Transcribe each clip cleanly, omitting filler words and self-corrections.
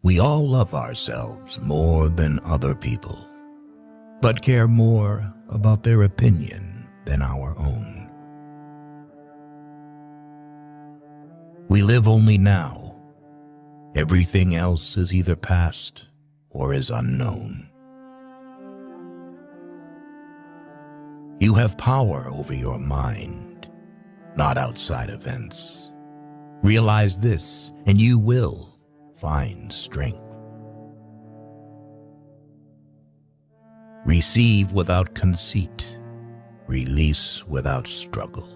We all love ourselves more than other people, but care more about their opinion than our own. We live only now. Everything else is either past or is unknown. You have power over your mind, not outside events. Realize this, and you will find strength. Receive without conceit. Release without struggle.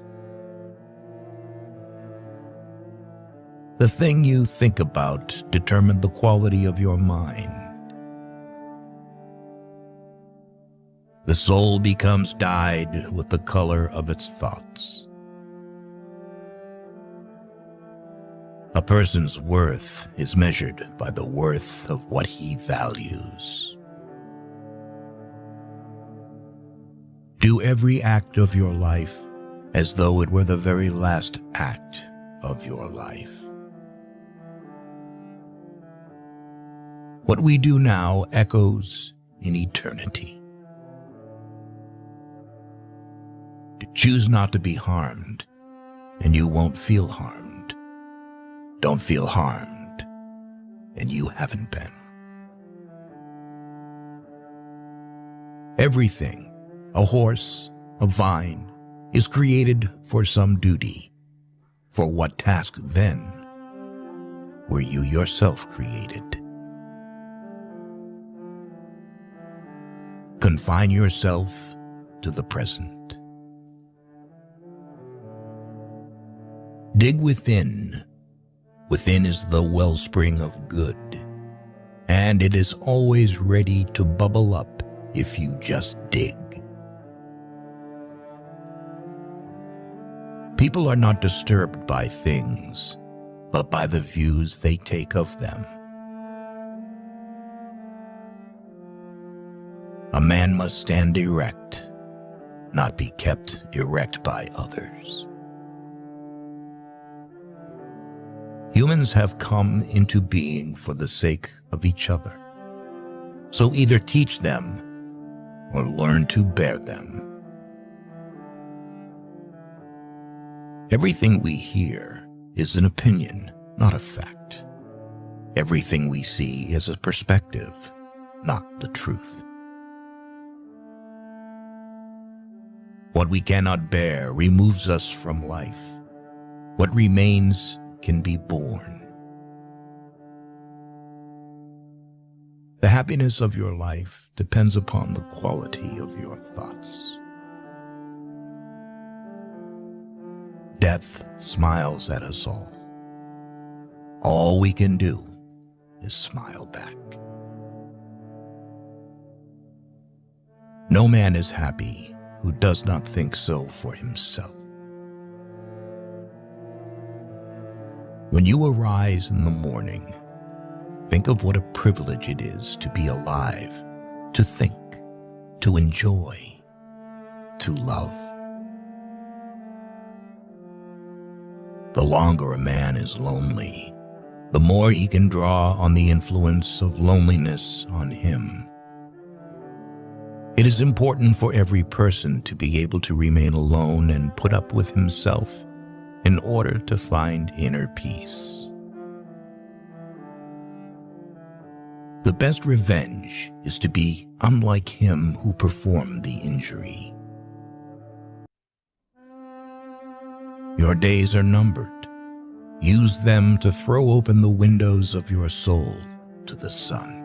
The thing you think about determines the quality of your mind. The soul becomes dyed with the color of its thoughts. A person's worth is measured by the worth of what he values. Do every act of your life as though it were the very last act of your life. What we do now echoes in eternity. Choose not to be harmed, and you won't feel harmed. Don't feel harmed, and you haven't been. Everything, a horse, a vine, is created for some duty. For what task, then, were you yourself created? Confine yourself to the present. Dig within. Within is the wellspring of good, and it is always ready to bubble up if you just dig. People are not disturbed by things, but by the views they take of them. A man must stand erect, not be kept erect by others. Humans have come into being for the sake of each other. So either teach them or learn to bear them. Everything we hear is an opinion, not a fact. Everything we see is a perspective, not the truth. What we cannot bear removes us from life. What remains can be born. The happiness of your life depends upon the quality of your thoughts. Death smiles at us all. All we can do is smile back. No man is happy who does not think so for himself. When you arise in the morning, think of what a privilege it is to be alive, to think, to enjoy, to love. The longer a man is lonely, the more he can draw on the influence of loneliness on him. It is important for every person to be able to remain alone and put up with himself in order to find inner peace. The best revenge is to be unlike him who performed the injury. Your days are numbered. Use them to throw open the windows of your soul to the sun.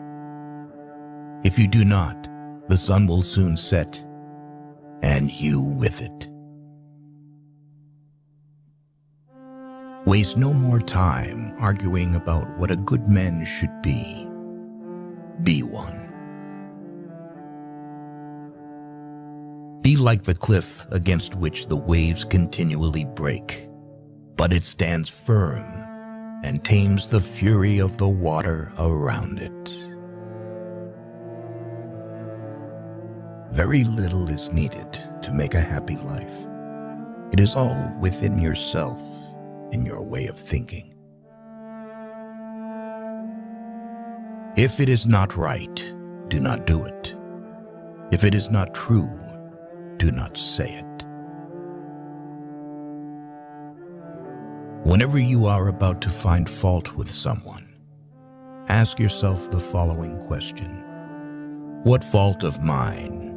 If you do not, the sun will soon set, and you with it. Waste no more time arguing about what a good man should be. Be one. Be like the cliff against which the waves continually break, but it stands firm and tames the fury of the water around it. Very little is needed to make a happy life. It is all within yourself, in your way of thinking. If it is not right, do not do it. If it is not true, do not say it. Whenever you are about to find fault with someone, ask yourself the following question: what fault of mine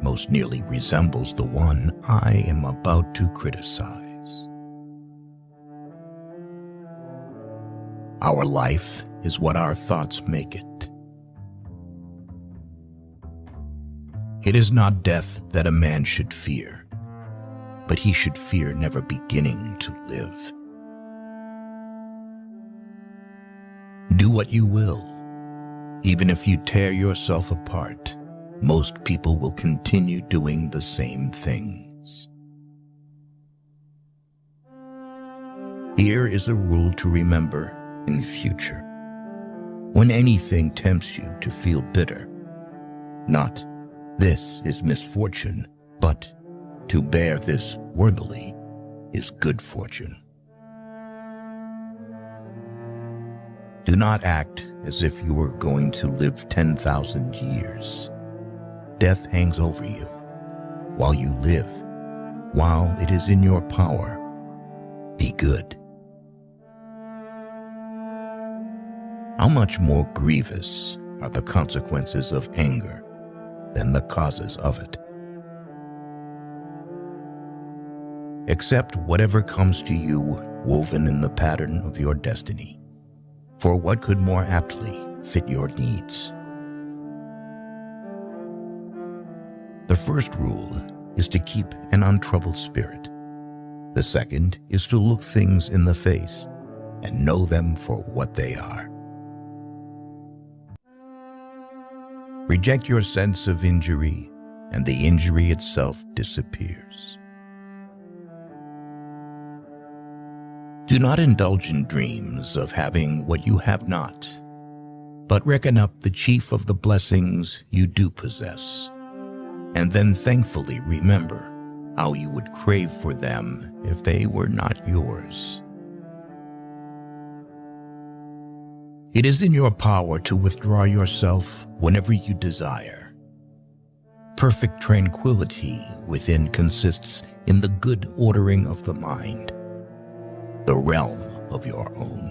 most nearly resembles the one I am about to criticize? Our life is what our thoughts make it. It is not death that a man should fear, but he should fear never beginning to live. Do what you will. Even if you tear yourself apart, most people will continue doing the same things. Here is a rule to remember in future. When anything tempts you to feel bitter, not "this is misfortune," but "to bear this worthily is good fortune." Do not act as if you were going to live 10,000 years. Death hangs over you while you live, while it is in your power. Be good. How much more grievous are the consequences of anger than the causes of it? Accept whatever comes to you woven in the pattern of your destiny, for what could more aptly fit your needs? The first rule is to keep an untroubled spirit. The second is to look things in the face and know them for what they are. Reject your sense of injury, and the injury itself disappears. Do not indulge in dreams of having what you have not, but reckon up the chief of the blessings you do possess, and then thankfully remember how you would crave for them if they were not yours. It is in your power to withdraw yourself whenever you desire. Perfect tranquility within consists in the good ordering of the mind, the realm of your own.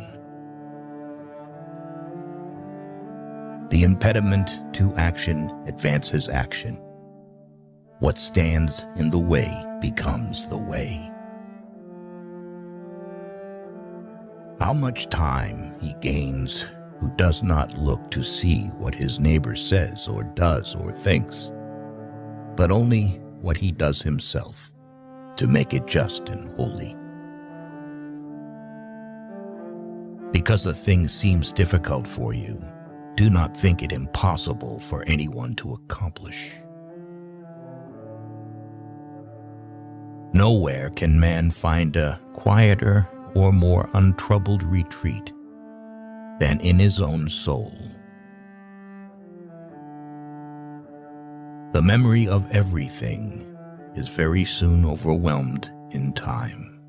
The impediment to action advances action. What stands in the way becomes the way. How much time he gains who does not look to see what his neighbor says or does or thinks, but only what he does himself to make it just and holy. Because a thing seems difficult for you, do not think it impossible for anyone to accomplish. Nowhere can man find a quieter or more untroubled retreat than in his own soul. The memory of everything is very soon overwhelmed in time.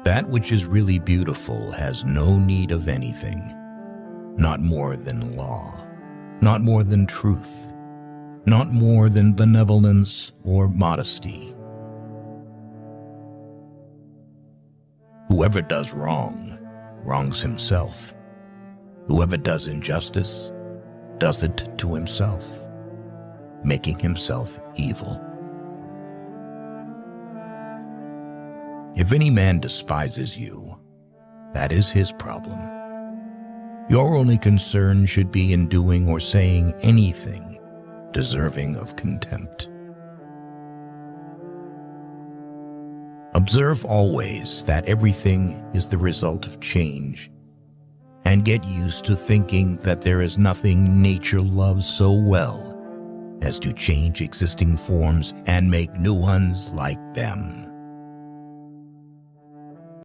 That which is really beautiful has no need of anything, not more than law, not more than truth, not more than benevolence or modesty. Whoever does wrong, wrongs himself. Whoever does injustice, does it to himself, making himself evil. If any man despises you, that is his problem. Your only concern should be in doing or saying anything deserving of contempt. Observe always that everything is the result of change, and get used to thinking that there is nothing nature loves so well as to change existing forms and make new ones like them.